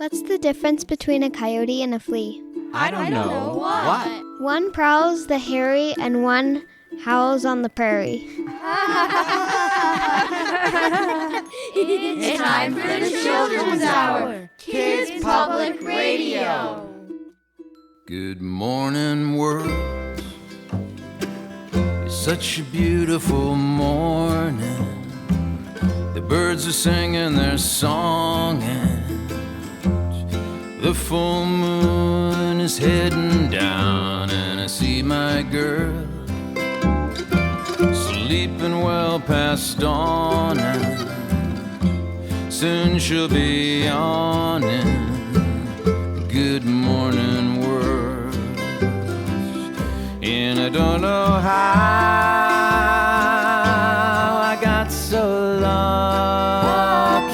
What's the difference between a coyote and a flea? I don't know. What? One prowls the hairy and one howls on the prairie. It's time for the Children's Hour, Kids Public Radio. Good morning, world. It's such a beautiful morning. The birds are singing their song and the full moon is heading down, and I see my girl sleeping well past dawn, and soon she'll be yawning. Good morning, world. And I don't know how I got so lucky,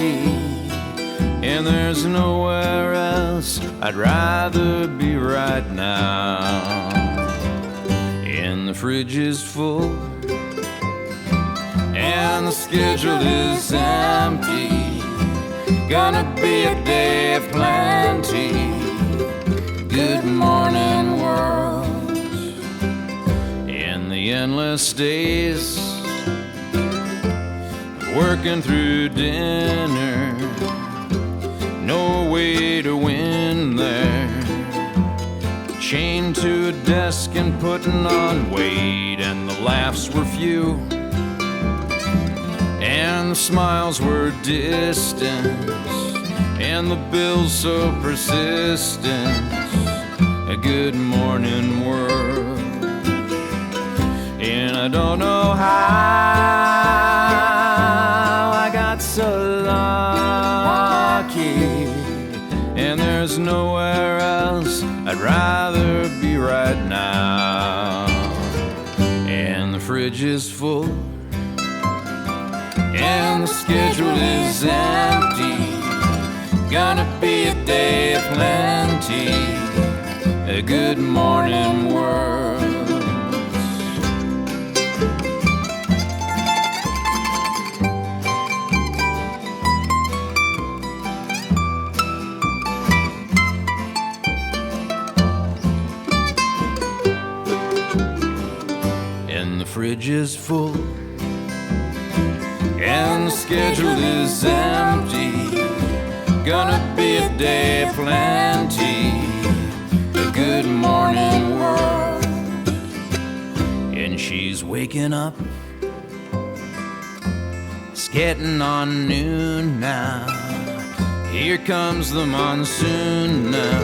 and there's nowhere else I'd rather be right now. And the fridge is full and the schedule is empty. Gonna be a day of plenty. Good morning, world. In the endless days, working through dinner, no way to win there. Chained to a desk and putting on weight, and the laughs were few and the smiles were distant, and the bills so persistent. A good morning, world. And I don't know how I got so lucky, and there's nowhere else I'd rather be right now. And the fridge is full and the schedule is empty. Gonna be a day of plenty. A good morning, world. And the fridge is full and the schedule is empty. Gonna be a day of plenty. A good morning, world. And she's waking up. It's getting on noon now. Here comes the monsoon now.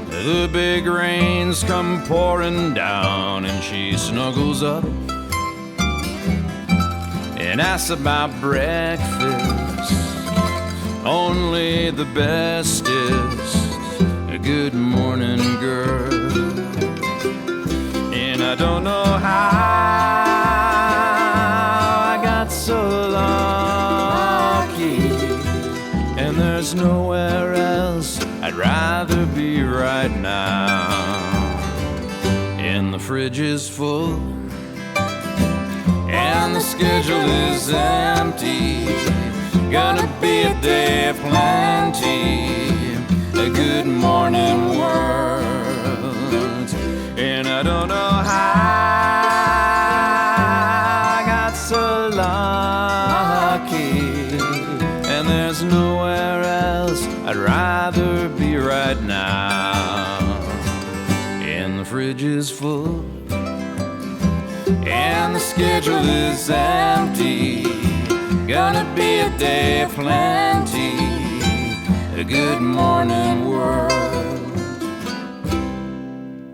The big rains come pouring down, and she snuggles up and asks about breakfast. Only the bestest. A good morning, girl. And I don't know how I got so lucky, and there's nowhere else I'd rather be right now. And the fridge is full and the schedule is empty. Gonna be a day of plenty. A good morning, world. And I don't know how I got so lucky, and there's nowhere else I'd rather be right now. And the fridge is full and the schedule is empty. Gonna be a day of plenty. A good morning, world.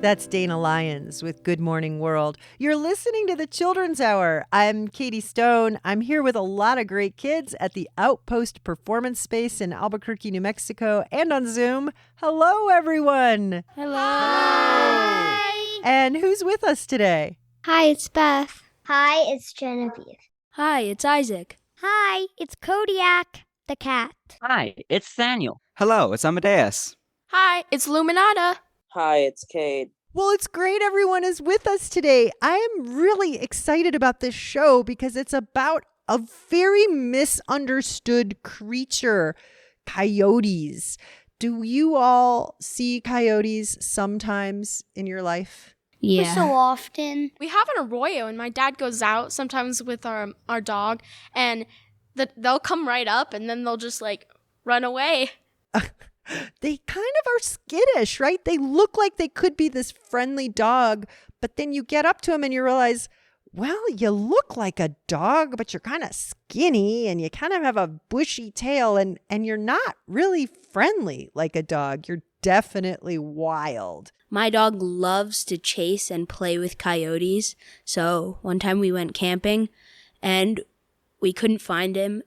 That's Dana Lyons with Good Morning World. You're listening to the Children's Hour. I'm Katie Stone. I'm here with a lot of great kids at the Outpost Performance Space in Albuquerque, New Mexico, and on Zoom. Hello, everyone. Hello. Hi. And who's with us today? Hi, it's Beth. Hi, it's Genevieve. Hi, it's Isaac. Hi, it's Kodiak, the cat. Hi, it's Daniel. Hello, it's Amadeus. Hi, it's Luminata. Hi, it's Cade. Well, it's great everyone is with us today. I am really excited about this show because it's about a very misunderstood creature. coyotes. Do you all see coyotes sometimes in your life? Yeah. So often. We have an arroyo, and my dad goes out sometimes with our dog, and they'll come right up, and then they'll just like run away. They kind of are skittish, right? They look like they could be this friendly dog, but then you get up to them and you realize, well, you look like a dog, but you're kind of skinny and you kind of have a bushy tail and you're not really friendly like a dog. You're definitely wild. My dog loves to chase and play with coyotes. So one time we went camping and we couldn't find him.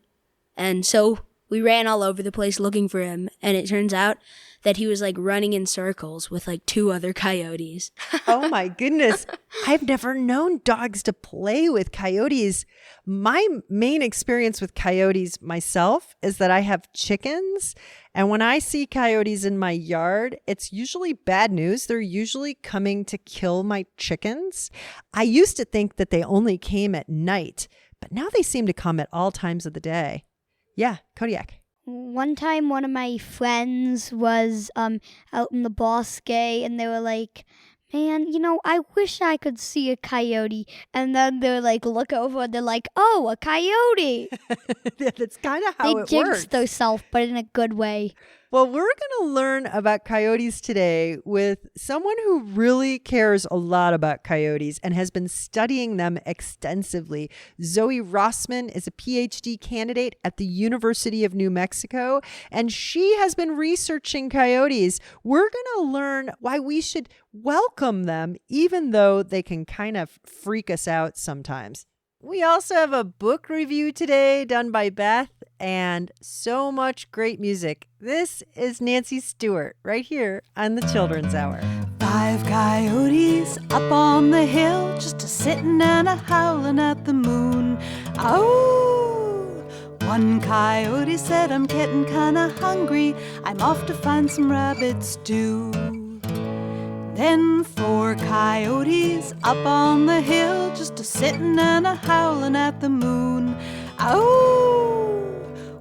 And so we ran all over the place looking for him. And it turns out that he was like running in circles with like 2 other coyotes. Oh my goodness. I've never known dogs to play with coyotes. My main experience with coyotes myself is that I have chickens. And when I see coyotes in my yard, it's usually bad news. They're usually coming to kill my chickens. I used to think that they only came at night, but now they seem to come at all times of the day. Yeah, Kodiak. One time, one of my friends was out in the bosque, and they were like, man, I wish I could see a coyote. And then they're like, look over, and they're like, oh, a coyote. That's kind of how it works. They jinxed themselves, but in a good way. Well, we're going to learn about coyotes today with someone who really cares a lot about coyotes and has been studying them extensively. Zoe Rossman is a PhD candidate at the University of New Mexico, and she has been researching coyotes. We're going to learn why we should welcome them, even though they can kind of freak us out sometimes. We also have a book review today done by Beth and so much great music. This is Nancy Stewart right here on the Children's Hour. 5 coyotes up on the hill, just a-sittin' and a-howlin' at the moon. Oh! One coyote said, I'm getting kinda hungry, I'm off to find some rabbit stew. Then 4 coyotes up on the hill, just a-sittin' and a-howlin' at the moon. Oh!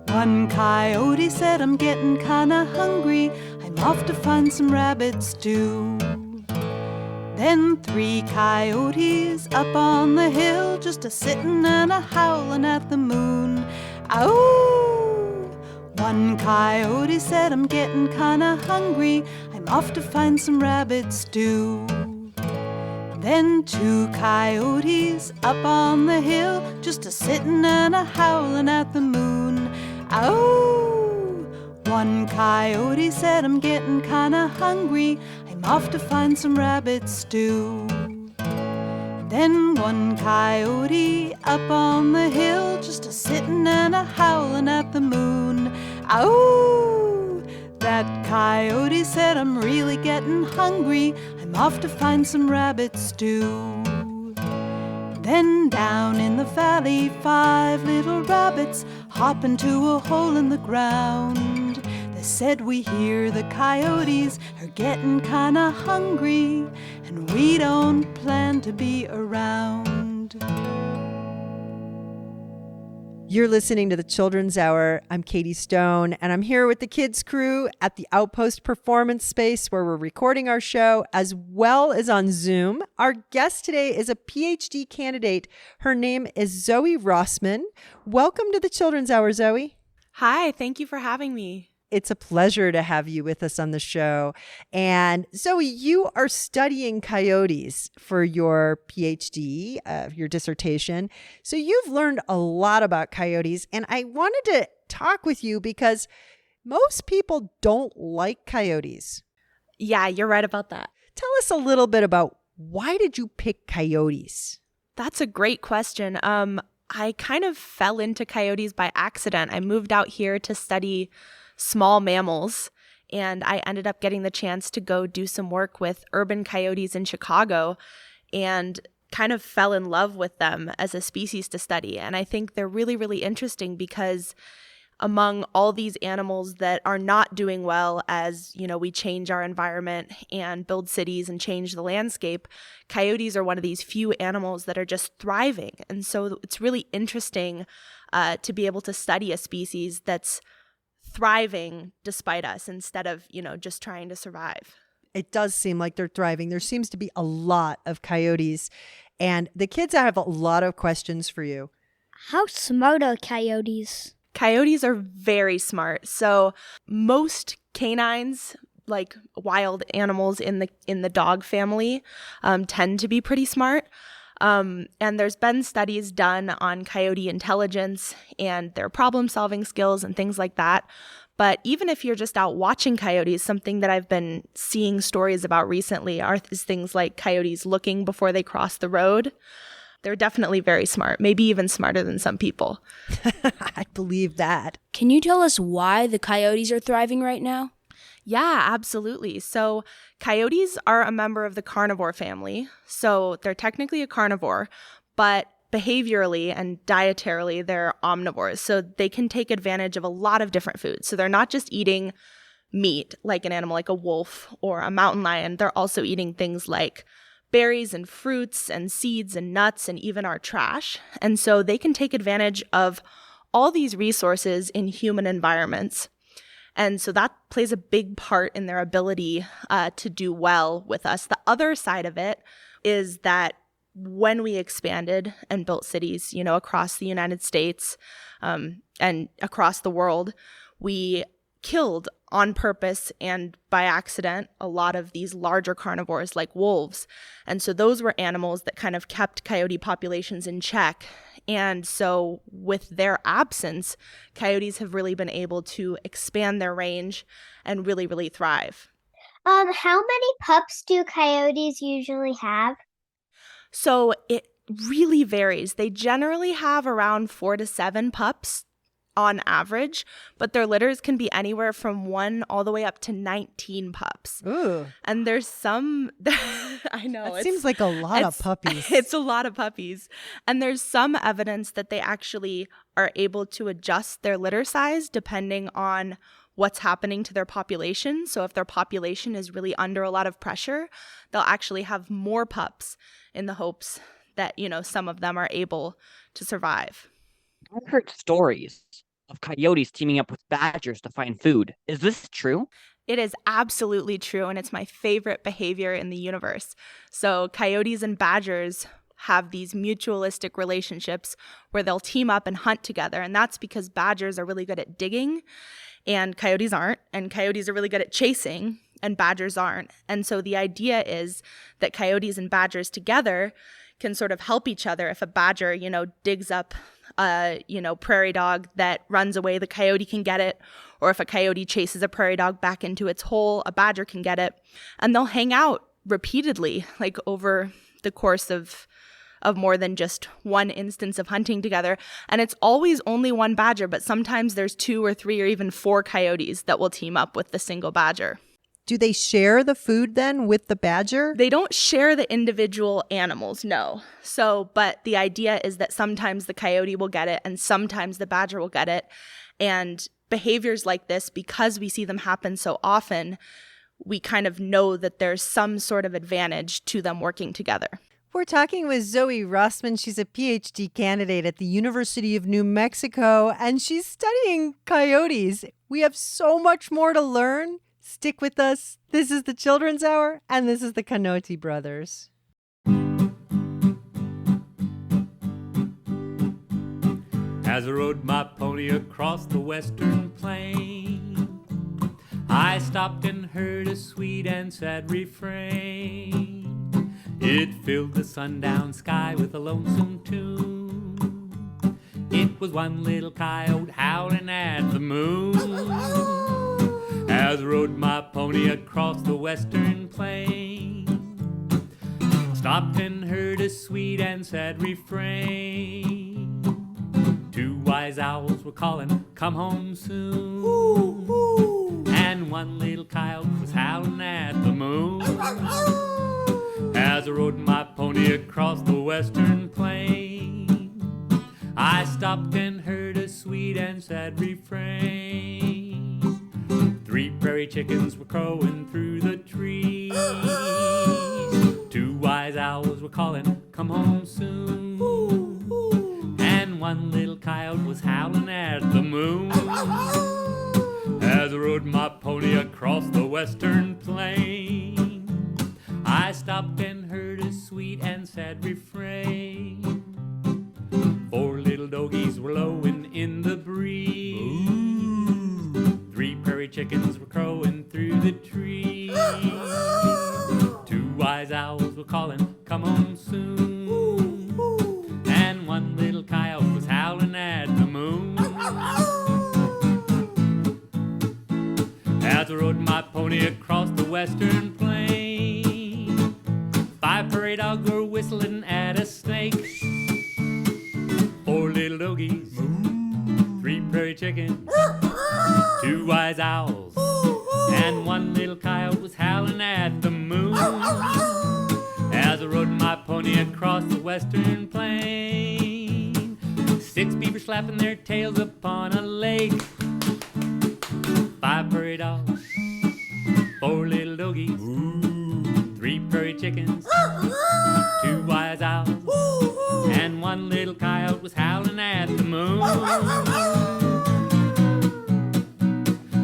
One coyote said, I'm getting kinda hungry, I'm off to find some rabbit stew. Then 3 coyotes up on the hill, just a-sittin' and a-howlin' at the moon. Oh! One coyote said, I'm getting kinda hungry, I'm off to find some rabbit stew. Then 2 coyotes up on the hill, just a-sittin' and a-howlin' at the moon. Oh! One coyote said, I'm getting kinda hungry, I'm off to find some rabbit stew. Then 1 coyote up on the hill, just a-sittin' and a-howlin' at the moon. Oh! That coyote said, I'm really getting hungry, I'm off to find some rabbit stew. Then down in the valley, 5 little rabbits hop into a hole in the ground. They said, we hear the coyotes are getting kinda hungry, and we don't plan to be around. You're listening to the Children's Hour. I'm Katie Stone, and I'm here with the kids crew at the Outpost Performance Space where we're recording our show, as well as on Zoom. Our guest today is a PhD candidate. Her name is Zoe Rossman. Welcome to the Children's Hour, Zoe. Hi, thank you for having me. It's a pleasure to have you with us on the show. And Zoe, you are studying coyotes for your PhD, your dissertation. So you've learned a lot about coyotes. And I wanted to talk with you because most people don't like coyotes. Yeah, you're right about that. Tell us a little bit about why did you pick coyotes? That's a great question. I kind of fell into coyotes by accident. I moved out here to study small mammals, and I ended up getting the chance to go do some work with urban coyotes in Chicago and kind of fell in love with them as a species to study. And I think they're really, really interesting because among all these animals that are not doing well as, we change our environment and build cities and change the landscape, coyotes are one of these few animals that are just thriving. And so it's really interesting to be able to study a species that's thriving despite us instead of, just trying to survive. It does seem like they're thriving. There seems to be a lot of coyotes. And the kids have a lot of questions for you. How smart are coyotes? Coyotes are very smart. So most canines, like wild animals in the dog family, tend to be pretty smart. And there's been studies done on coyote intelligence and their problem-solving skills and things like that. But even if you're just out watching coyotes, something that I've been seeing stories about recently is things like coyotes looking before they cross the road. They're definitely very smart, maybe even smarter than some people. I believe that. Can you tell us why the coyotes are thriving right now? Yeah, absolutely. So coyotes are a member of the carnivore family. So they're technically a carnivore, but behaviorally and dietarily, they're omnivores. So they can take advantage of a lot of different foods. So they're not just eating meat like an animal like a wolf or a mountain lion. They're also eating things like berries and fruits and seeds and nuts and even our trash. And so they can take advantage of all these resources in human environments. And so that plays a big part in their ability to do well with us. The other side of it is that when we expanded and built cities, across the United States and across the world, we killed on purpose and by accident a lot of these larger carnivores like wolves. And so those were animals that kind of kept coyote populations in check. And so with their absence, coyotes have really been able to expand their range and really, really thrive. How many pups do coyotes usually have? So it really varies. They generally have around 4 to 7 pups on average, but their litters can be anywhere from 1 all the way up to 19 pups. Ooh. And there's some, I know. It seems like a lot of puppies. It's a lot of puppies. And there's some evidence that they actually are able to adjust their litter size depending on what's happening to their population. So if their population is really under a lot of pressure, they'll actually have more pups in the hopes that, some of them are able to survive. I've heard stories of coyotes teaming up with badgers to find food. Is this true? It is absolutely true, and it's my favorite behavior in the universe. So coyotes and badgers have these mutualistic relationships where they'll team up and hunt together, and that's because badgers are really good at digging and coyotes aren't, and coyotes are really good at chasing and badgers aren't. And so the idea is that coyotes and badgers together can sort of help each other. If a badger, digs up a, prairie dog that runs away, the coyote can get it. Or if a coyote chases a prairie dog back into its hole, a badger can get it. And they'll hang out repeatedly, like over the course of more than just one instance of hunting together. And it's always only one badger, but sometimes there's 2 or 3 or even 4 coyotes that will team up with the single badger. Do they share the food then with the badger? They don't share the individual animals, no. So, but the idea is that sometimes the coyote will get it and sometimes the badger will get it. And behaviors like this, because we see them happen so often, we kind of know that there's some sort of advantage to them working together. We're talking with Zoe Rossman. She's a PhD candidate at the University of New Mexico, and she's studying coyotes. We have so much more to learn. Stick with us. This is the Children's Hour, and this is the Coyote Brothers. As I rode my pony across the western plain, I stopped and heard a sweet and sad refrain. It filled the sundown sky with a lonesome tune. It was one little coyote howling at the moon. As I rode my pony across the western plain, stopped and heard a sweet and sad refrain. 2 wise owls were calling, come home soon. Ooh, ooh. And one little coyote was howling at the moon. As I rode my pony across the western plain, I stopped and heard a sweet and sad refrain. 3 prairie chickens were crowing through the trees. 2 wise owls were calling, come home soon. And one little coyote was howling at the moon. As I rode my pony across the western plain, I stopped and heard a sweet and sad refrain. 4 little doggies were lowing in the breeze. 3 prairie chickens were crowing through the trees. 2 wise owls were calling, come on soon. And 1 little coyote was howling at the moon. As I rode my pony across the western plain, 5 prairie dogs were whistling at a snake. 4 little doggies, 3 prairie chickens, 2 wise owls, and 1 little coyote was howling at the moon. As I rode my pony across the western plain, 6 beavers slapping their tails upon a lake. 5 prairie dogs, 4 little doggies, 3 prairie chickens, 2 wise owls, and 1 little coyote was howling at the moon.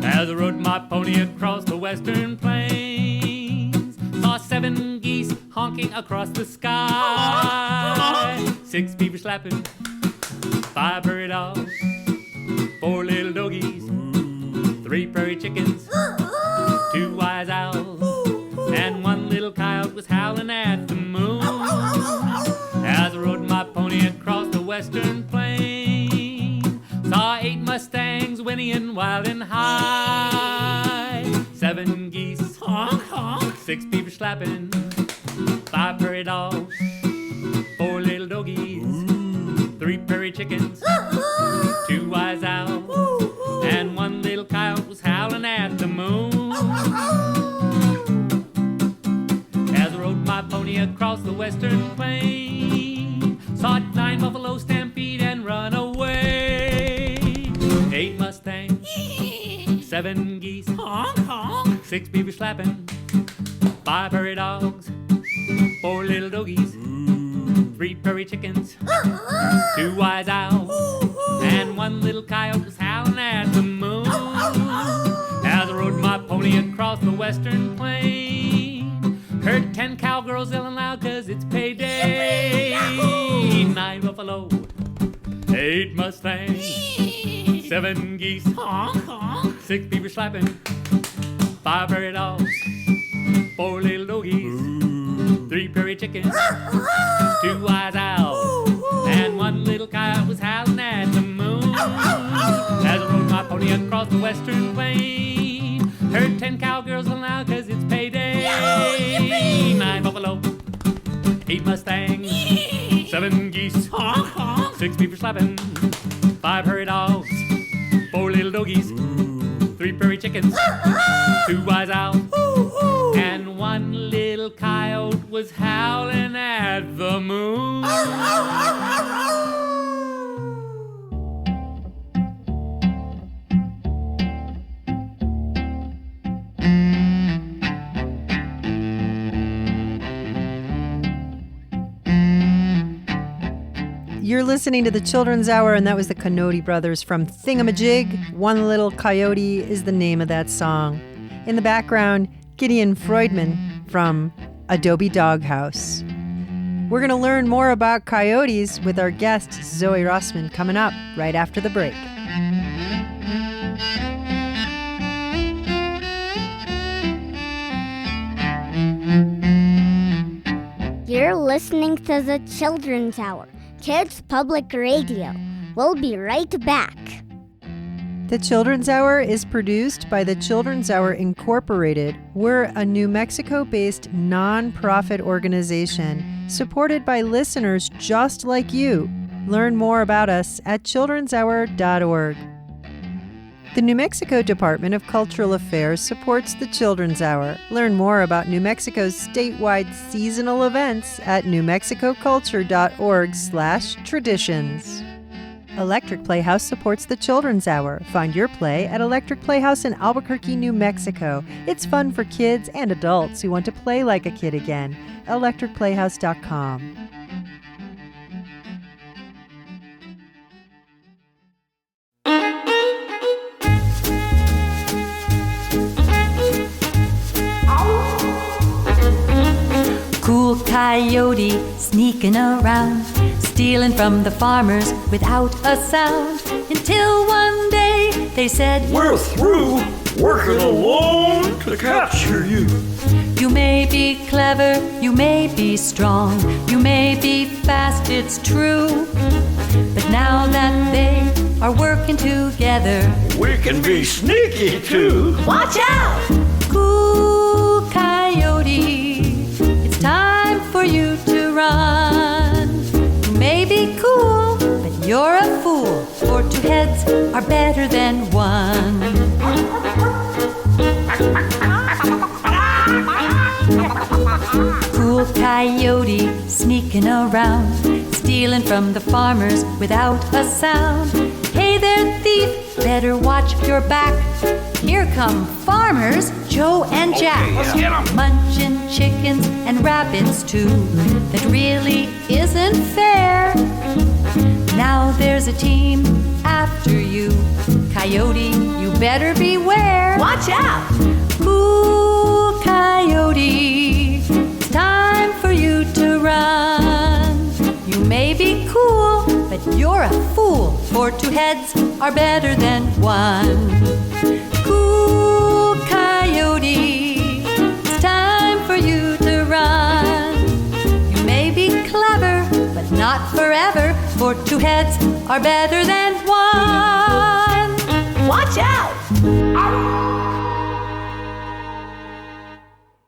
As I rode my pony across the western plains, saw 7 geese honking across the sky. 6 beavers slapping, 5 prairie dogs, 4 little doggies, 3 prairie chickens, 2 wise owls, and 1 little coyote was howling at the moon. As I rode my pony across the western plain, saw 8 mustangs whinnying wild and high. 7 geese honk honk, 6 beavers slapping, 5 prairie dogs, 4 little doggies, 3 prairie chickens, 2 wise owls, and 1 little coyote was howling at the moon. As I rode my pony across the western plain, saw 9 buffalo stampede and run away. 8 mustangs, 7 geese, honk honk, 6 beavers slapping, 5 prairie dogs, 4 little doggies, 3 prairie chickens, 2 wise owls, and 1 little coyote was howling at the moon. As I rode my pony across the western plain, heard 10 cowgirls yelling loud 'cause it's payday. 9 buffalo, 8 mustangs, 7 geese, honk honk, 6 beavers slapping, 5 prairie dogs, 4 little doggies, 3 prairie chickens, 2 wise owls, and 1 little coyote was howling at the moon. As I rode my pony across the western plain, heard 10 cowgirls yelling loud 'cause it's payday. 9 buffalo, 8 mustangs, 7 geese, honk honk, 6 beavers slapping, 5 prairie dogs, 4 little doggies, 3 prairie chickens, 2 wise owls, and 1 little coyote was howling at the moon. You're listening to the Children's Hour, and that was the Coyote Brothers from Thingamajig. 1 Little Coyote is the name of that song. In the background, Gideon Freudman from Adobe Doghouse. We're going to learn more about coyotes with our guest, Zoe Rossman, coming up right after the break. You're listening to the Children's Hour, Kids Public Radio. We'll be right back. The Children's Hour is produced by the Children's Hour Incorporated. We're a New Mexico-based nonprofit organization supported by listeners just like you. Learn more about us at childrenshour.org. The New Mexico Department of Cultural Affairs supports the Children's Hour. Learn more about New Mexico's statewide seasonal events at newmexicoculture.org/traditions. Electric Playhouse supports the Children's Hour. Find your play at Electric Playhouse in Albuquerque, New Mexico. It's fun for kids and adults who want to play like a kid again. electricplayhouse.com. coyote sneaking around, stealing from the farmers without a sound. Until one day they said, "We're through working alone to capture you." You may be clever, you may be strong, you may be fast, it's true. But now that they are working together, we can be sneaky too. Watch out! Cool coyote, it's time for you to run. You may be cool, but you're a fool, for two heads are better than one. Cool coyote sneaking around, stealing from the farmers without a sound. Hey there, thief, better watch your back. Here come farmers Joe and Jack. Okay, let's get 'em. Munching chickens and rabbits too. That really isn't fair. Now there's a team after you. Coyote, you better beware. Watch out! Cool coyote, it's time for you to run. You may be cool, but you're a fool, for two heads are better than one. Cool coyote, it's time for you to run. You may be clever, but not forever, for two heads are better than one. Watch out!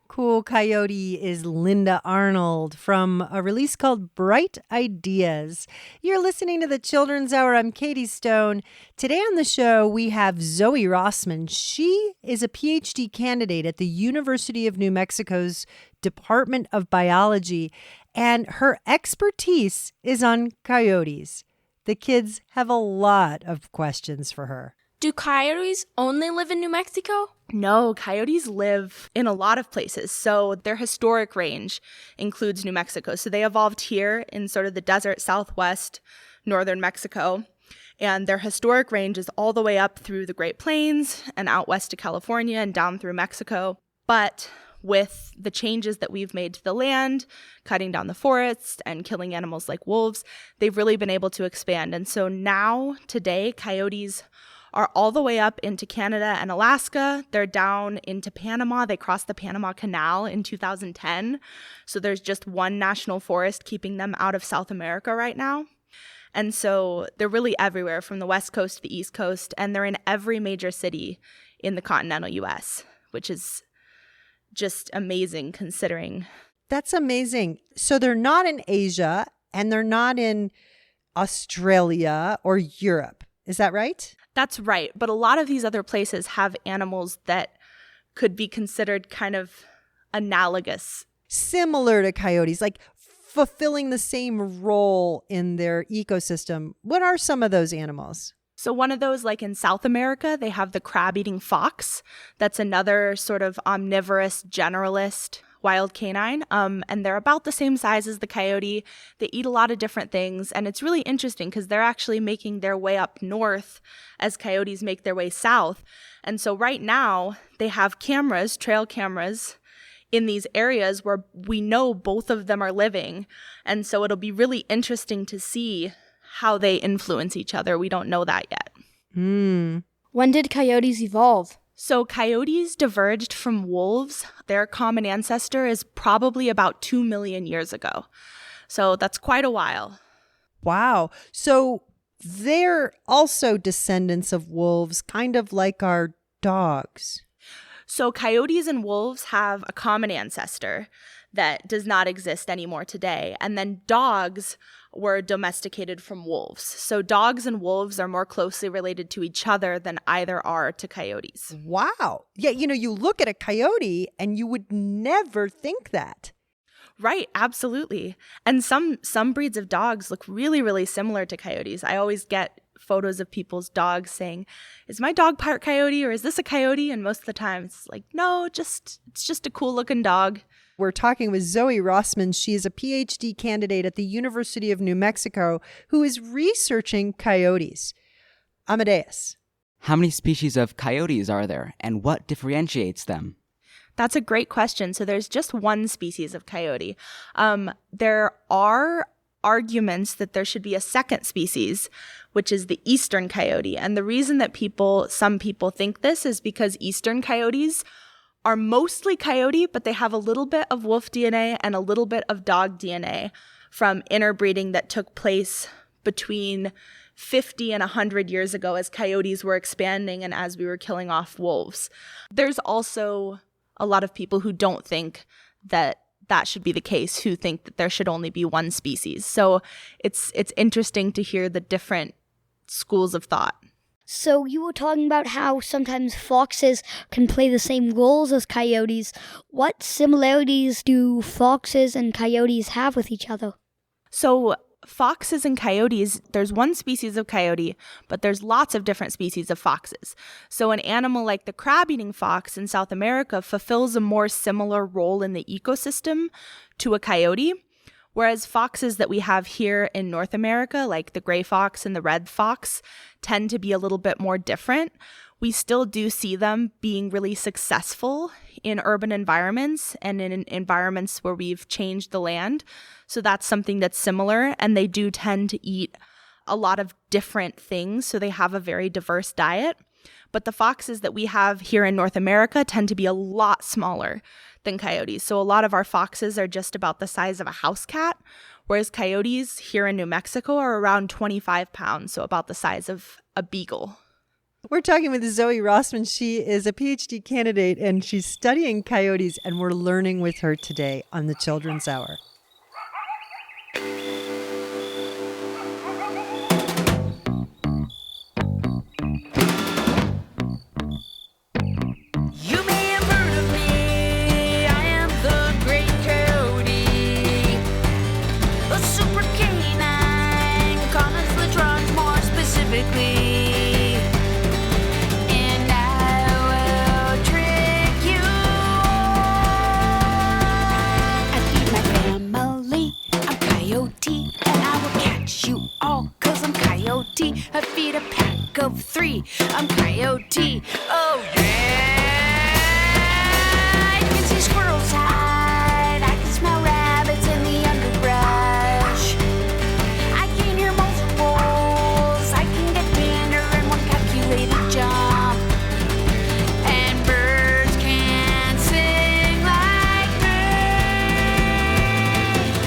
Cool Coyote is Linda Arnold from a release called Bright Ideas. You're listening to the Children's Hour. I'm Katie Stone. Today on the show, we have Zoe Rossman. She is a PhD candidate at the University of New Mexico's Department of Biology, and her expertise is on coyotes. The kids have a lot of questions for her. Do coyotes only live in New Mexico? No, coyotes live in a lot of places. So their historic range includes New Mexico. So they evolved here in sort of the desert southwest, northern Mexico. And their historic range is all the way up through the Great Plains and out west to California and down through Mexico. But with the changes that we've made to the land, cutting down the forests and killing animals like wolves, they've really been able to expand. And so now, today, coyotes are all the way up into Canada and Alaska. They're down into Panama. They crossed the Panama Canal in 2010. So there's just one national forest keeping them out of South America right now. And so they're really everywhere, from the West Coast to the East Coast, and they're in every major city in the continental U.S., which is just amazing considering. That's amazing. So they're not in Asia and they're not in Australia or Europe. Is that right? That's right. But a lot of these other places have animals that could be considered kind of analogous. Similar to coyotes, like fulfilling the same role in their ecosystem. What are some of those animals? So one of those, like in South America, they have the crab-eating fox. That's another sort of omnivorous generalist wild canine, and they're about the same size as the coyote. They eat a lot of different things, and it's really interesting because they're actually making their way up north as coyotes make their way south. And so right now, they have cameras, trail cameras, in these areas where we know both of them are living. And so it'll be really interesting to see how they influence each other. We don't know that yet. When did coyotes evolve? So coyotes diverged from wolves. Their common ancestor is probably about 2 million years ago. So that's quite a while. Wow. So they're also descendants of wolves, kind of like our dogs. So coyotes and wolves have a common ancestor that does not exist anymore today. And then dogs were domesticated from wolves. So dogs and wolves are more closely related to each other than either are to coyotes. Wow. Yeah, you look at a coyote and you would never think that. Right, absolutely. And some breeds of dogs look really, really similar to coyotes. I always get photos of people's dogs saying, "Is my dog part coyote or is this a coyote?" And most of the time it's like, no, it's just a cool looking dog. We're talking with Zoe Rossman. She is a PhD candidate at the University of New Mexico who is researching coyotes. Amadeus. How many species of coyotes are there, and what differentiates them? That's a great question. So there's just one species of coyote. There are arguments that there should be a second species, which is the eastern coyote. And the reason that some people think this is because eastern coyotes are mostly coyote, but they have a little bit of wolf DNA and a little bit of dog DNA from interbreeding that took place between 50 and 100 years ago as coyotes were expanding and as we were killing off wolves. There's also a lot of people who don't think that that should be the case, who think that there should only be one species. So it's interesting to hear the different schools of thought. So you were talking about how sometimes foxes can play the same roles as coyotes. What similarities do foxes and coyotes have with each other? So foxes and coyotes, there's one species of coyote, but there's lots of different species of foxes. So an animal like the crab-eating fox in South America fulfills a more similar role in the ecosystem to a coyote, whereas foxes that we have here in North America, like the gray fox and the red fox, tend to be a little bit more different. We still do see them being really successful in urban environments and in environments where we've changed the land. So that's something that's similar, and they do tend to eat a lot of different things, so they have a very diverse diet. But the foxes that we have here in North America tend to be a lot smaller than coyotes. So a lot of our foxes are just about the size of a house cat, whereas coyotes here in New Mexico are around 25 pounds, so about the size of a beagle. We're talking with Zoe Rossman. She is a PhD candidate, and she's studying coyotes, and we're learning with her today on the Children's Hour. You may have heard of me, I am the great coyote, a super canine, comments the trunk more specifically, and I will trick you. I feed my family, I'm coyote, and I will catch you all, 'cause I'm coyote. I feed a pack of 3, I'm coyote, oh yeah. I can see squirrels hide, I can smell rabbits in the underbrush, I can hear multiples, I can get dinner in one calculated jump, and birds can sing like me.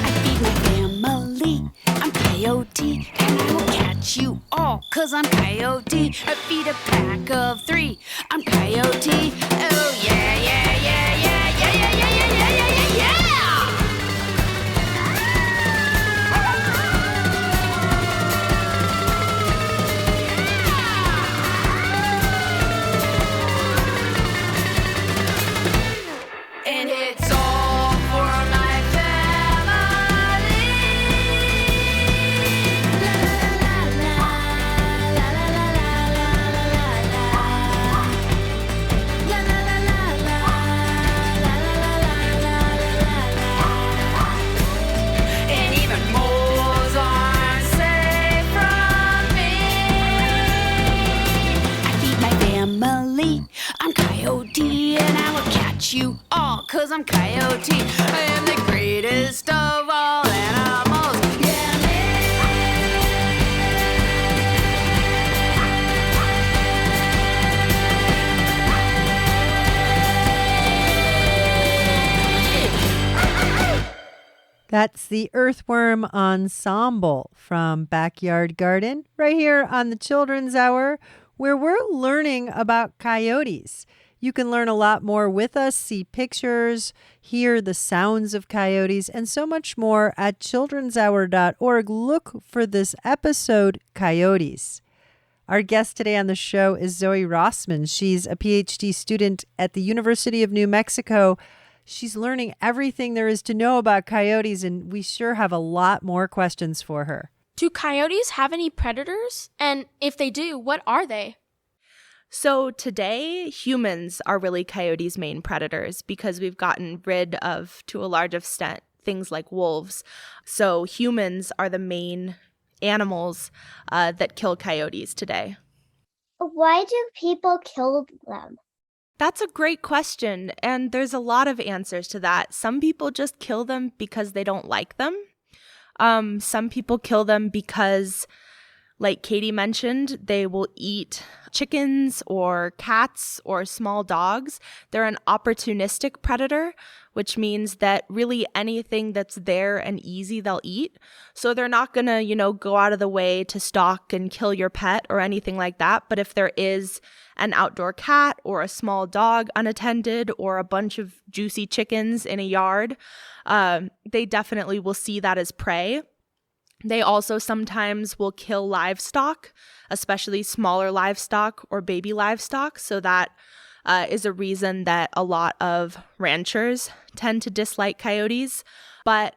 I feed my family, I'm coyote, and I will catch you all, 'cause I'm coyote. I feed a pack of 3, I'm coyote, oh yeah, yeah, yeah, yeah, yeah, yeah, yeah, yeah, yeah, yeah, yeah, yeah! And it's all for my family. La la la la la la la la la la la la la la la. And even moles aren't safe from me. I feed my family, I'm coyote, and I will catch you all, 'cause I'm coyote. I am the greatest of all animals. Yeah, That's the Earthworm Ensemble from Backyard Garden, right here on the Children's Hour, where we're learning about coyotes. You can learn a lot more with us, see pictures, hear the sounds of coyotes, and so much more at childrenshour.org. Look for this episode, Coyotes. Our guest today on the show is Zoe Rossman. She's a PhD student at the University of New Mexico. She's learning everything there is to know about coyotes, and we sure have a lot more questions for her. Do coyotes have any predators? And if they do, what are they? So today, humans are really coyotes' main predators because we've gotten rid of, to a large extent, things like wolves. So humans are the main animals that kill coyotes today. Why do people kill them? That's a great question, and there's a lot of answers to that. Some people just kill them because they don't like them. Some people kill them because, like Katie mentioned, they will eat chickens or cats or small dogs. They're an opportunistic predator, which means that really anything that's there and easy they'll eat. So they're not going to, go out of the way to stalk and kill your pet or anything like that. But if there is an outdoor cat or a small dog unattended or a bunch of juicy chickens in a yard, they definitely will see that as prey. They also sometimes will kill livestock, especially smaller livestock or baby livestock. So that is a reason that a lot of ranchers tend to dislike coyotes. But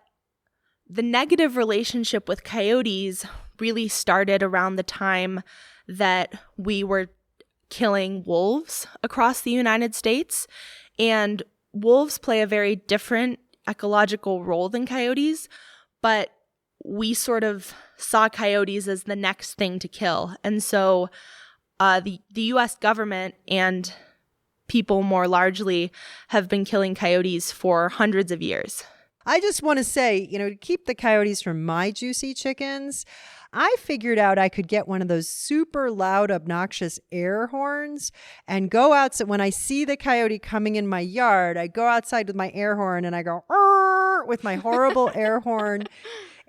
the negative relationship with coyotes really started around the time that we were killing wolves across the United States. And wolves play a very different ecological role than coyotes, but we sort of saw coyotes as the next thing to kill. And so the U.S. government and people more largely have been killing coyotes for hundreds of years. I just want to say, to keep the coyotes from my juicy chickens, I figured out I could get one of those super loud, obnoxious air horns and go outside. When I see the coyote coming in my yard, I go outside with my air horn and I go, "Arr!" with my horrible air horn.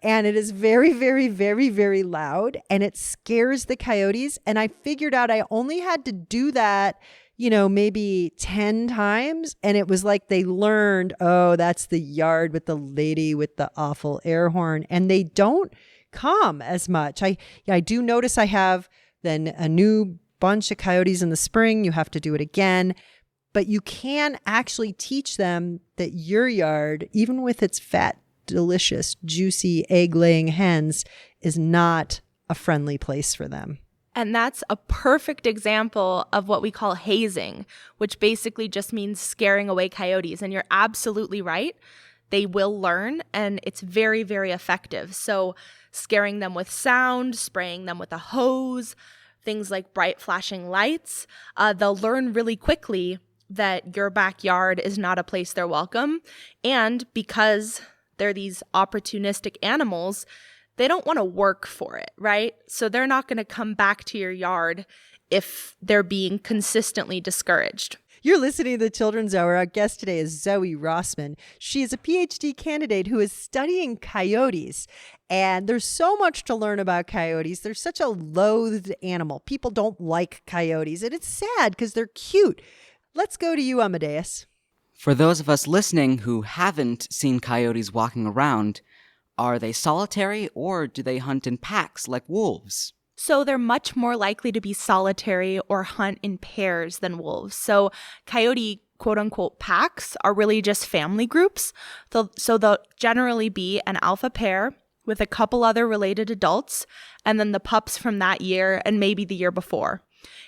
And it is very, very, very, very loud, and it scares the coyotes. And I figured out I only had to do that, maybe 10 times. And it was like they learned, oh, that's the yard with the lady with the awful air horn. And they don't come as much. I do notice I have then a new bunch of coyotes in the spring. You have to do it again. But you can actually teach them that your yard, even with its fat, delicious, juicy egg-laying hens, is not a friendly place for them. And that's a perfect example of what we call hazing, which basically just means scaring away coyotes. And you're absolutely right. They will learn, and it's very, very effective. So scaring them with sound, spraying them with a hose, things like bright flashing lights, they'll learn really quickly that your backyard is not a place they're welcome. And because they're these opportunistic animals, they don't want to work for it, right? So they're not going to come back to your yard if they're being consistently discouraged. You're listening to the Children's Hour. Our guest today is Zoe Rossman. She is a PhD candidate who is studying coyotes. And there's so much to learn about coyotes. They're such a loathed animal. People don't like coyotes. And it's sad because they're cute. Let's go to you, Amadeus. For those of us listening who haven't seen coyotes walking around, are they solitary or do they hunt in packs like wolves? So they're much more likely to be solitary or hunt in pairs than wolves. So coyote quote-unquote packs are really just family groups. So they'll generally be an alpha pair with a couple other related adults, and then the pups from that year and maybe the year before.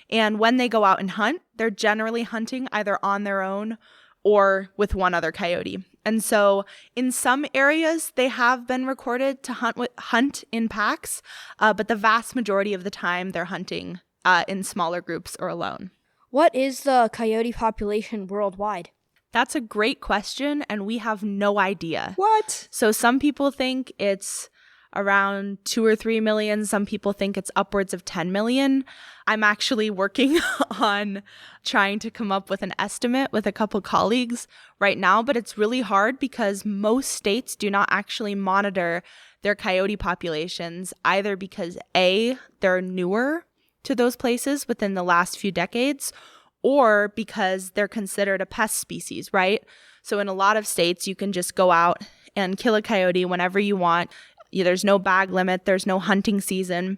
And when they go out and hunt, they're generally hunting either on their own or with one other coyote. And so in some areas, they have been recorded to hunt in packs, but the vast majority of the time, they're hunting in smaller groups or alone. What is the coyote population worldwide? That's a great question, and we have no idea. What? So some people think it's around 2 or 3 million. Some people think it's upwards of 10 million. I'm actually working on trying to come up with an estimate with a couple colleagues right now, but it's really hard because most states do not actually monitor their coyote populations, either because A, they're newer to those places within the last few decades, or because they're considered a pest species, right? So in a lot of states, you can just go out and kill a coyote whenever you want. There's no bag limit. There's no hunting season.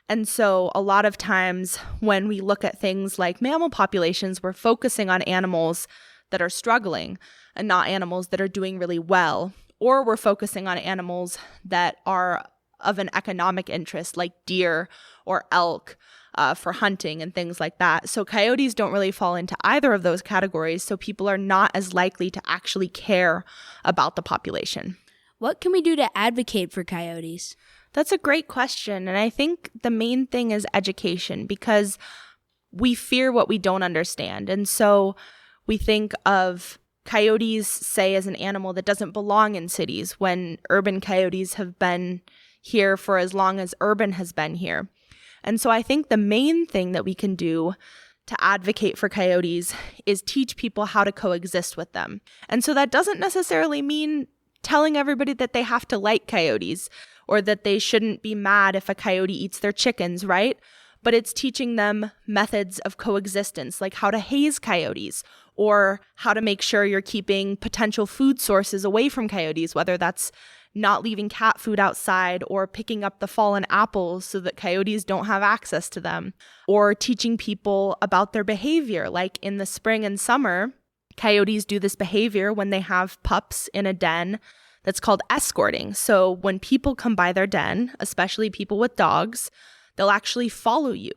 And so a lot of times when we look at things like mammal populations, we're focusing on animals that are struggling and not animals that are doing really well. Or we're focusing on animals that are of an economic interest, like deer or elk for hunting and things like that. So coyotes don't really fall into either of those categories. So people are not as likely to actually care about the population. What can we do to advocate for coyotes? That's a great question. And I think the main thing is education, because we fear what we don't understand. And so we think of coyotes, say, as an animal that doesn't belong in cities when urban coyotes have been here for as long as urban has been here. And so I think the main thing that we can do to advocate for coyotes is teach people how to coexist with them. And so that doesn't necessarily mean telling everybody that they have to like coyotes or that they shouldn't be mad if a coyote eats their chickens, right? But it's teaching them methods of coexistence, like how to haze coyotes or how to make sure you're keeping potential food sources away from coyotes, whether that's not leaving cat food outside or picking up the fallen apples so that coyotes don't have access to them, or teaching people about their behavior. Like in the spring and summer, coyotes do this behavior when they have pups in a den that's called escorting. So when people come by their den, especially people with dogs, they'll actually follow you.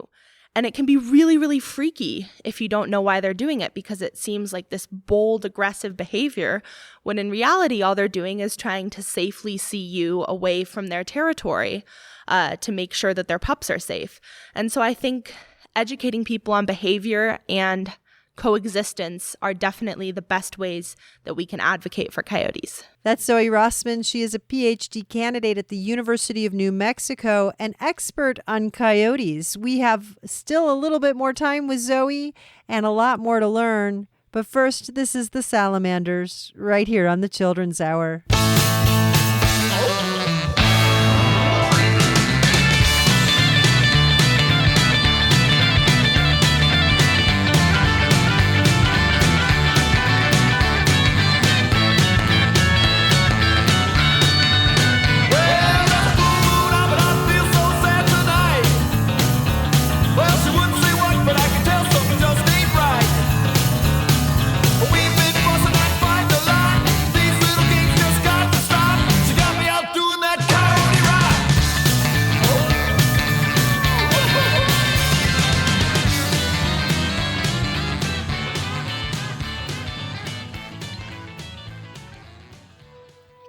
And it can be really, really freaky if you don't know why they're doing it, because it seems like this bold, aggressive behavior, when in reality, all they're doing is trying to safely see you away from their territory to make sure that their pups are safe. And so I think educating people on behavior and coexistence are definitely the best ways that we can advocate for coyotes. That's Zoe Rossman. She is a PhD candidate at the University of New Mexico, an expert on coyotes. We have still a little bit more time with Zoe and a lot more to learn. But first, this is the Salamanders right here on the Children's Hour.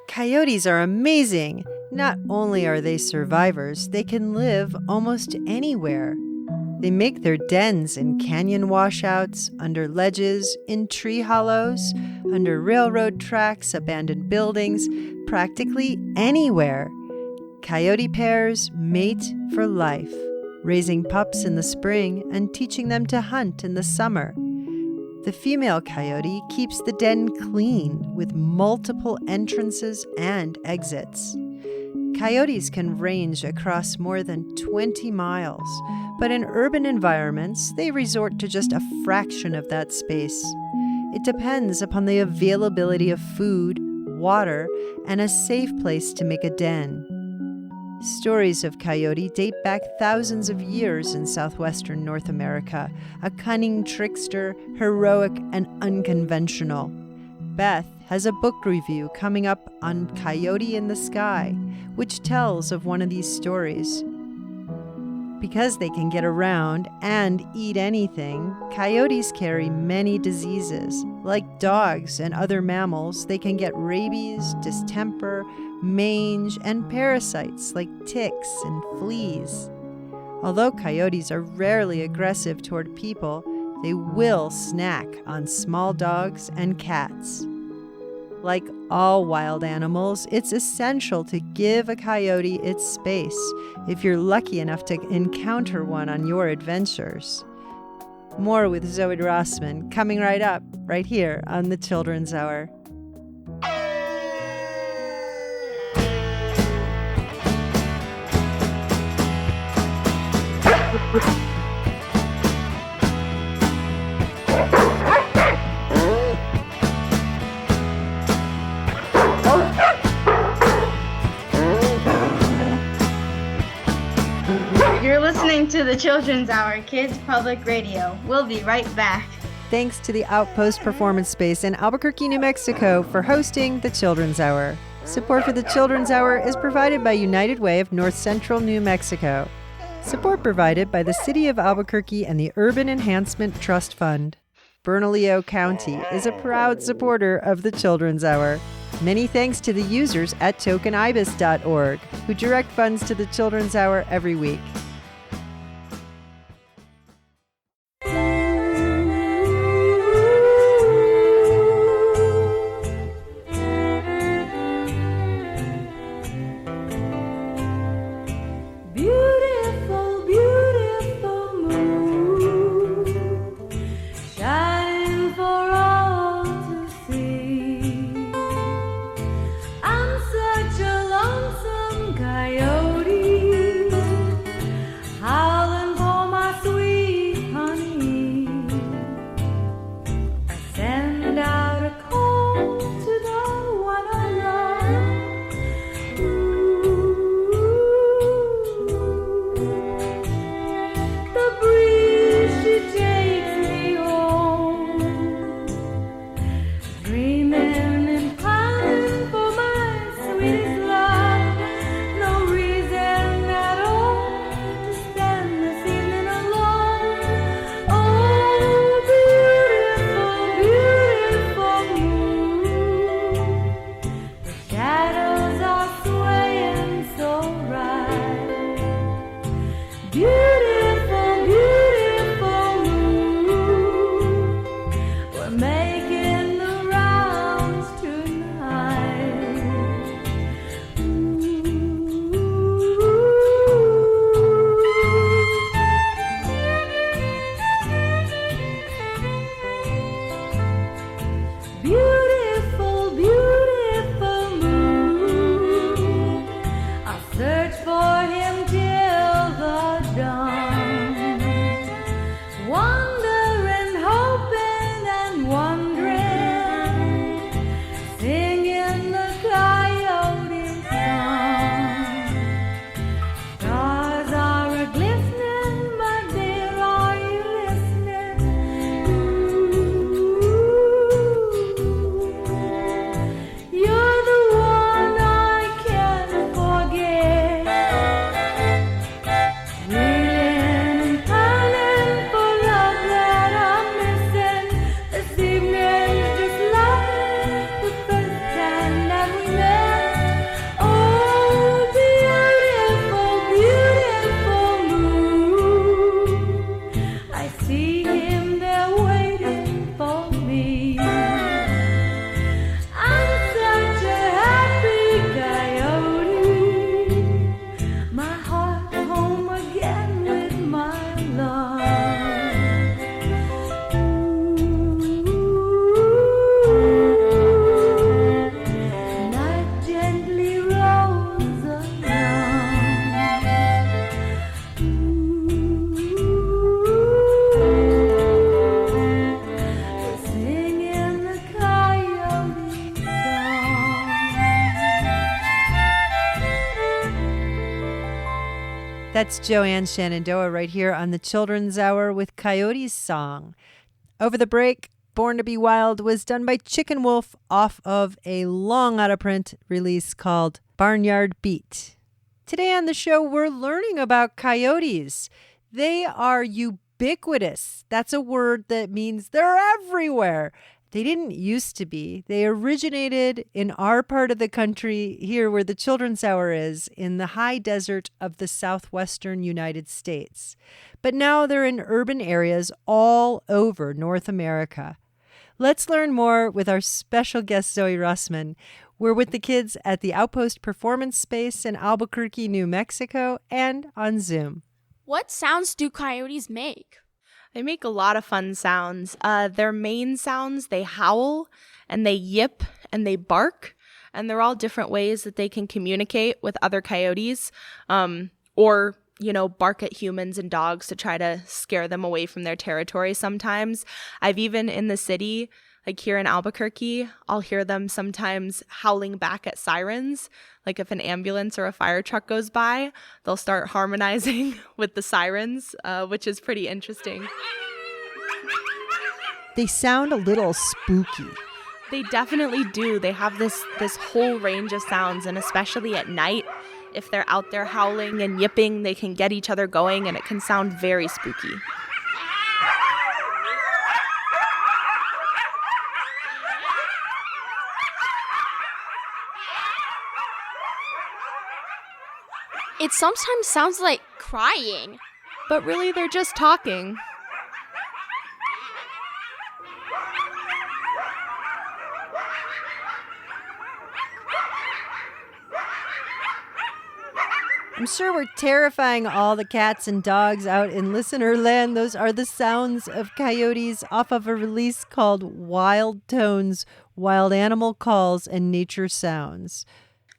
Coyotes are amazing. Not only are they survivors, they can live almost anywhere. They make their dens in canyon washouts, under ledges, in tree hollows, under railroad tracks, abandoned buildings, practically anywhere. Coyote pairs mate for life, raising pups in the spring and teaching them to hunt in the summer. The female coyote keeps the den clean with multiple entrances and exits. Coyotes can range across more than 20 miles, but in urban environments, they resort to just a fraction of that space. It depends upon the availability of food, water, and a safe place to make a den. Stories of coyote date back thousands of years in southwestern North America, a cunning trickster, heroic and unconventional. Beth has a book review coming up on Coyote in the Sky, which tells of one of these stories. Because they can get around and eat anything, coyotes carry many diseases. Like dogs and other mammals, they can get rabies, distemper, mange, and parasites like ticks and fleas. Although coyotes are rarely aggressive toward people, they will snack on small dogs and cats. Like all wild animals, it's essential to give a coyote its space if you're lucky enough to encounter one on your adventures. More with Zoe Rossman coming right up, right here on the Children's Hour. You're listening to the Children's Hour, Kids Public Radio. We'll be right back. Thanks to the Outpost Performance Space in Albuquerque, New Mexico for hosting the Children's Hour. Support for the Children's Hour is provided by United Way of North Central New Mexico. Support provided by the City of Albuquerque and the Urban Enhancement Trust Fund. Bernalillo County is a proud supporter of the Children's Hour. Many thanks to the users at tokenibis.org who direct funds to the Children's Hour every week. see him there waiting for me. I'm such a happy coyote, my heart home again with my love. Night gently rolls around, singing the coyote song. That's Joanne Shenandoah right here on the Children's Hour with Coyotes Song. Over the break, Born to Be Wild was done by Chicken Wolf off of a long out-of-print release called Barnyard Beat. Today on the show, we're learning about coyotes. They are ubiquitous. That's a word that means they're everywhere. They didn't used to be. They originated in our part of the country here where the Children's Hour is, in the high desert of the southwestern United States. But now they're in urban areas all over North America. Let's learn more with our special guest, Zoe Rossman. We're with the kids at the Outpost Performance Space in Albuquerque, New Mexico, and on Zoom. What sounds do coyotes make? They make a lot of fun sounds. Their main sounds, they howl and they yip and they bark. And they're all different ways that they can communicate with other coyotes, or, bark at humans and dogs to try to scare them away from their territory sometimes. I've even in the city, like here in Albuquerque, I'll hear them sometimes howling back at sirens. Like if an ambulance or a fire truck goes by, they'll start harmonizing with the sirens, which is pretty interesting. They sound a little spooky. They definitely do. They have this whole range of sounds, and especially at night, if they're out there howling and yipping, they can get each other going, and it can sound very spooky. It sometimes sounds like crying. But really, they're just talking. I'm sure we're terrifying all the cats and dogs out in listener land. Those are the sounds of coyotes off of a release called Wild Tones, Wild Animal Calls and Nature Sounds.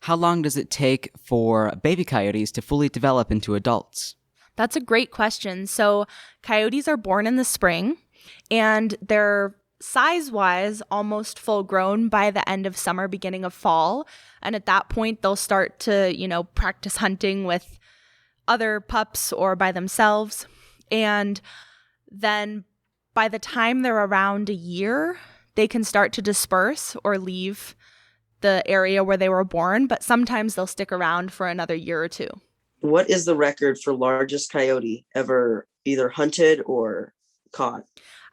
How long does it take for baby coyotes to fully develop into adults? That's a great question. So coyotes are born in the spring, and they're size-wise almost full-grown by the end of summer, beginning of fall. And at that point, they'll start to, practice hunting with other pups or by themselves. And then by the time they're around a year, they can start to disperse or leave the area where they were born, but sometimes they'll stick around for another year or two. What is the record for largest coyote ever either hunted or caught?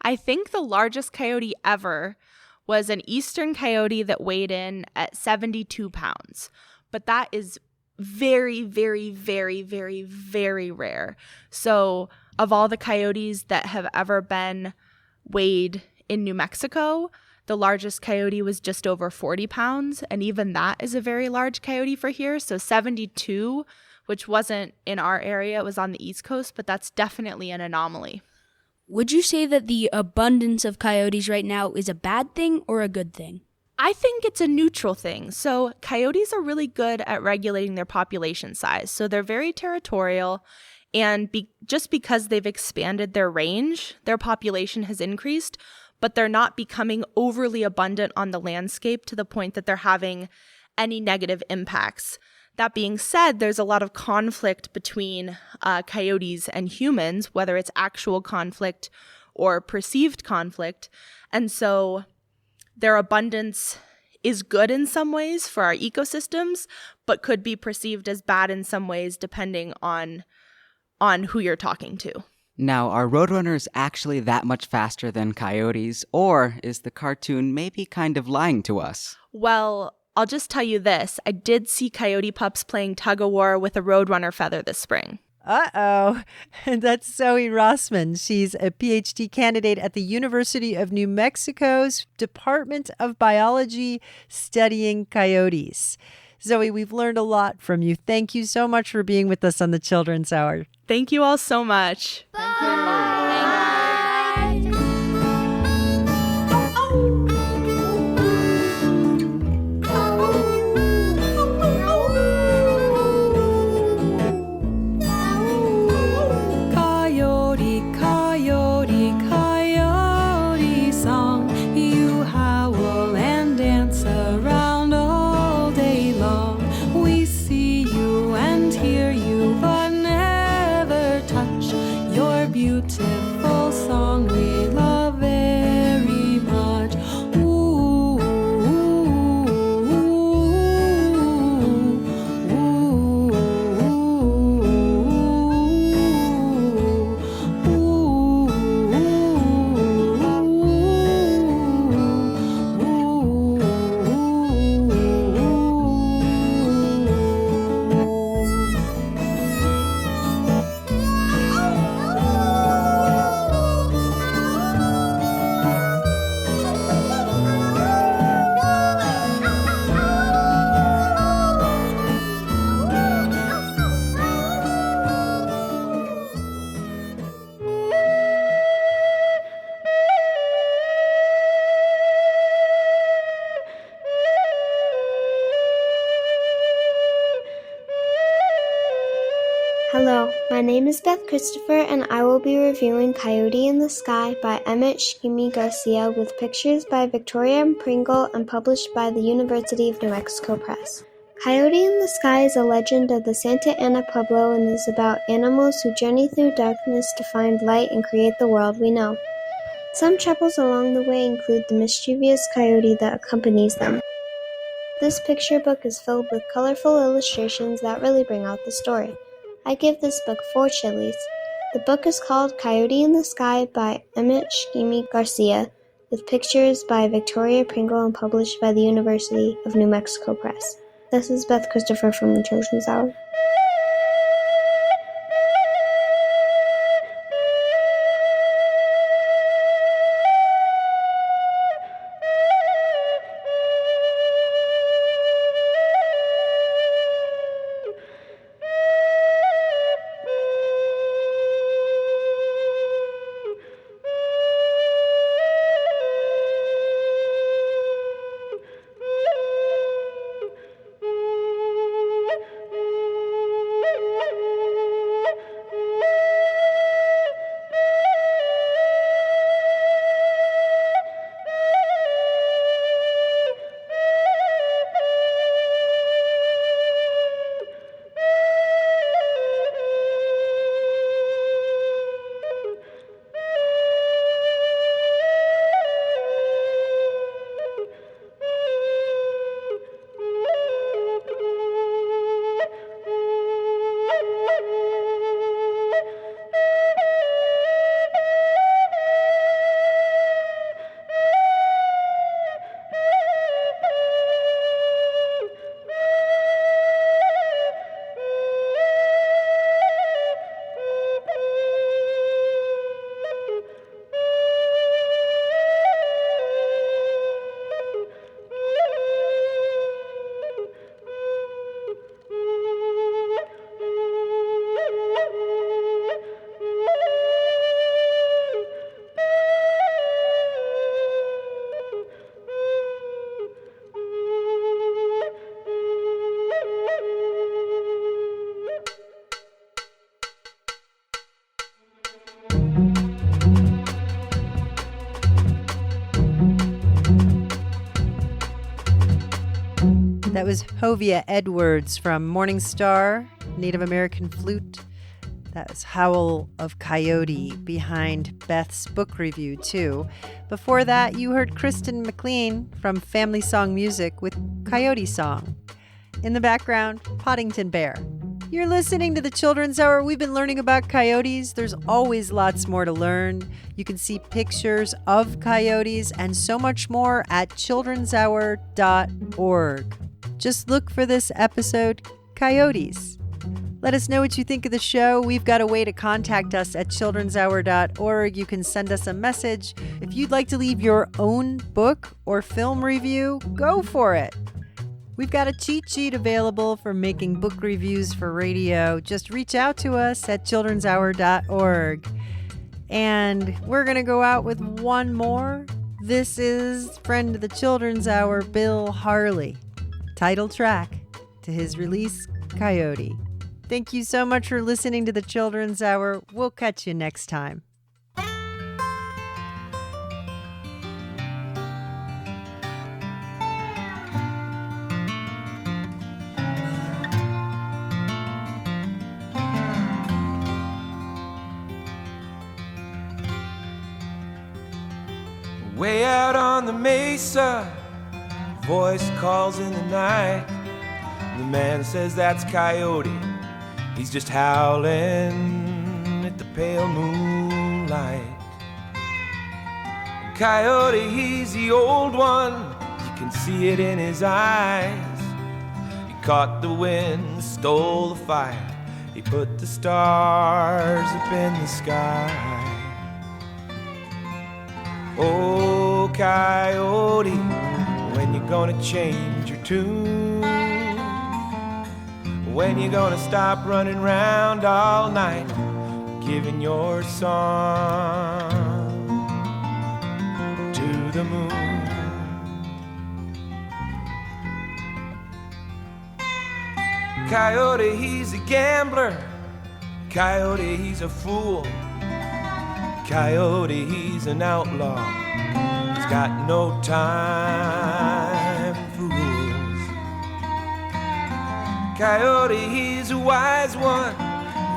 I think the largest coyote ever was an eastern coyote that weighed in at 72 pounds. But that is very, very, very, very, very rare. So of all the coyotes that have ever been weighed in New Mexico, the largest coyote was just over 40 pounds. And even that is a very large coyote for here. So 72, which wasn't in our area, it was on the East Coast, but that's definitely an anomaly. Would you say that the abundance of coyotes right now is a bad thing or a good thing? I think it's a neutral thing. So coyotes are really good at regulating their population size. So they're very territorial, and just because they've expanded their range, their population has increased, but they're not becoming overly abundant on the landscape to the point that they're having any negative impacts. That being said, there's a lot of conflict between coyotes and humans, whether it's actual conflict or perceived conflict. And so their abundance is good in some ways for our ecosystems, but could be perceived as bad in some ways depending on who you're talking to. Now, are roadrunners actually that much faster than coyotes, or is the cartoon maybe kind of lying to us? Well, I'll just tell you this. I did see coyote pups playing tug-of-war with a roadrunner feather this spring. Uh-oh. And that's Zoe Rossman. She's a PhD candidate at the University of New Mexico's Department of Biology studying coyotes. Zoe, we've learned a lot from you. Thank you so much for being with us on the Children's Hour. Thank you all so much. Coyote, coyote, coyote song. You howl and dance around all day long. We see you and hear you, but never touch your beautiful song. We love very much. Ooh, ooh, ooh, Hello, my name is Beth Christopher, and I will be reviewing Coyote in the Sky by Emmett Shimi Garcia with pictures by Victoria Pringle and published by the University of New Mexico Press. Coyote in the Sky is a legend of the Santa Ana Pueblo and is about animals who journey through darkness to find light and create the world we know. Some troubles along the way include the mischievous coyote that accompanies them. This picture book is filled with colorful illustrations that really bring out the story. I give this book 4 chilies. The book is called Coyote in the Sky by Emmett Shimi Garcia, with pictures by Victoria Pringle and published by the University of New Mexico Press. This is Beth Christopher from the Children's Hour. That was Hovia Edwards from Morning Star, Native American Flute. That was Howl of Coyote behind Beth's book review, too. Before that, you heard Kristen McLean from Family Song Music with Coyote Song. In the background, Poddington Bear. You're listening to the Children's Hour. We've been learning about coyotes. There's always lots more to learn. You can see pictures of coyotes and so much more at childrenshour.org. Just look for this episode, Coyotes. Let us know what you think of the show. We've got a way to contact us at childrenshour.org. You can send us a message. If you'd like to leave your own book or film review, go for it. We've got a cheat sheet available for making book reviews for radio. Just reach out to us at childrenshour.org. And we're going to go out with one more. This is friend of the Children's Hour, Bill Harley. Title track to his release, Coyote. Thank you so much for listening to the Children's Hour. We'll catch you next time. Way out on the mesa, voice calls in the night. The man says that's Coyote. He's just howling at the pale moonlight. And Coyote, he's the old one. You can see it in his eyes. He caught the wind, stole the fire. He put the stars up in the sky. Oh, Coyote, when you gonna change your tune? When you gonna stop running round all night, giving your song to the moon? Coyote, he's a gambler. Coyote, he's a fool. Coyote, he's an outlaw. He's got no time for fools. Coyote, he's a wise one.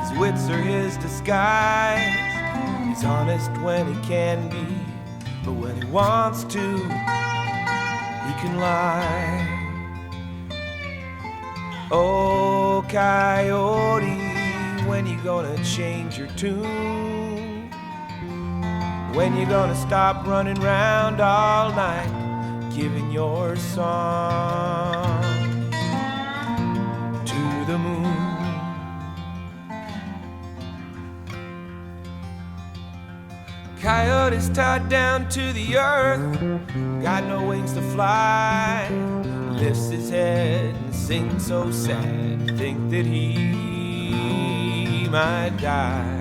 His wits are his disguise. He's honest when he can be, but when he wants to, he can lie. Oh, Coyote, when you gonna change your tune? When you gonna stop running round all night, giving your song to the moon? Coyote's tied down to the earth, got no wings to fly. Lifts his head and sings so sad, think that he might die.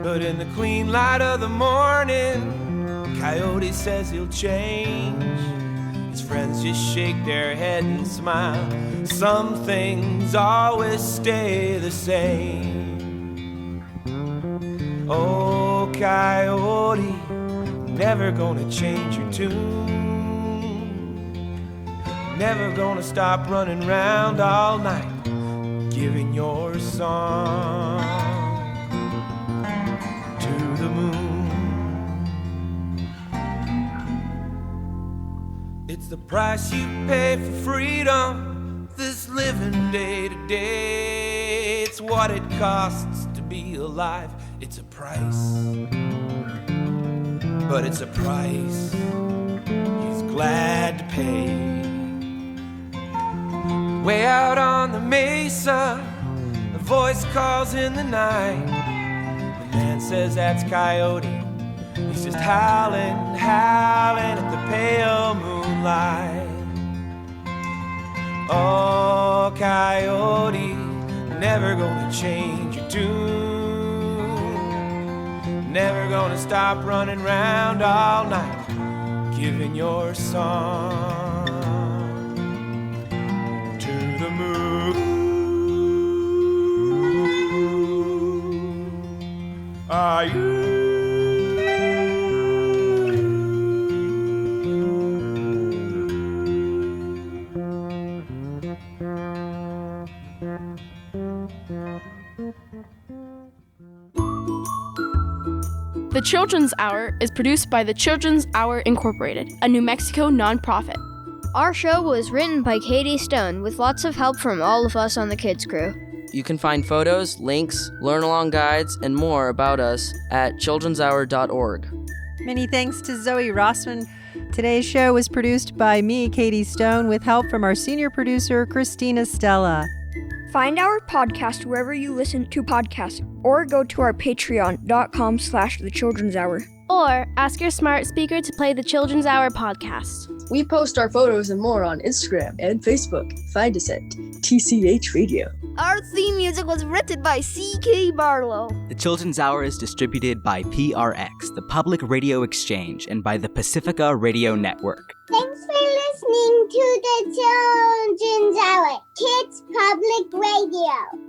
But in the clean light of the morning, Coyote says he'll change. His friends just shake their head and smile. Some things always stay the same. Oh, Coyote, never gonna change your tune. Never gonna stop running round all night, giving your song the moon. It's the price you pay for freedom, this living day to day. It's what it costs to be alive. It's a price, but it's a price he's glad to pay. Way out on the mesa, a voice calls in the night. Man says that's Coyote. He's just howling, howling at the pale moonlight. Oh, Coyote, never gonna change your tune. Never gonna stop running round all night, giving your song to the moon. Are you? The Children's Hour is produced by the Children's Hour Incorporated, a New Mexico nonprofit. Our show was written by Katie Stone with lots of help from all of us on the kids crew. You can find photos, links, learn-along guides, and more about us at childrenshour.org. Many thanks to Zoe Rossman. Today's show was produced by me, Katie Stone, with help from our senior producer, Christina Stella. Find our podcast wherever you listen to podcasts, or go to our patreon.com/The Children's Hour. Or ask your smart speaker to play the Children's Hour podcast. We post our photos and more on Instagram and Facebook. Find us at TCH Radio. Our theme music was written by C.K. Barlow. The Children's Hour is distributed by PRX, the Public Radio Exchange, and by the Pacifica Radio Network. Thanks for listening to the Children's Hour, Kids Public Radio.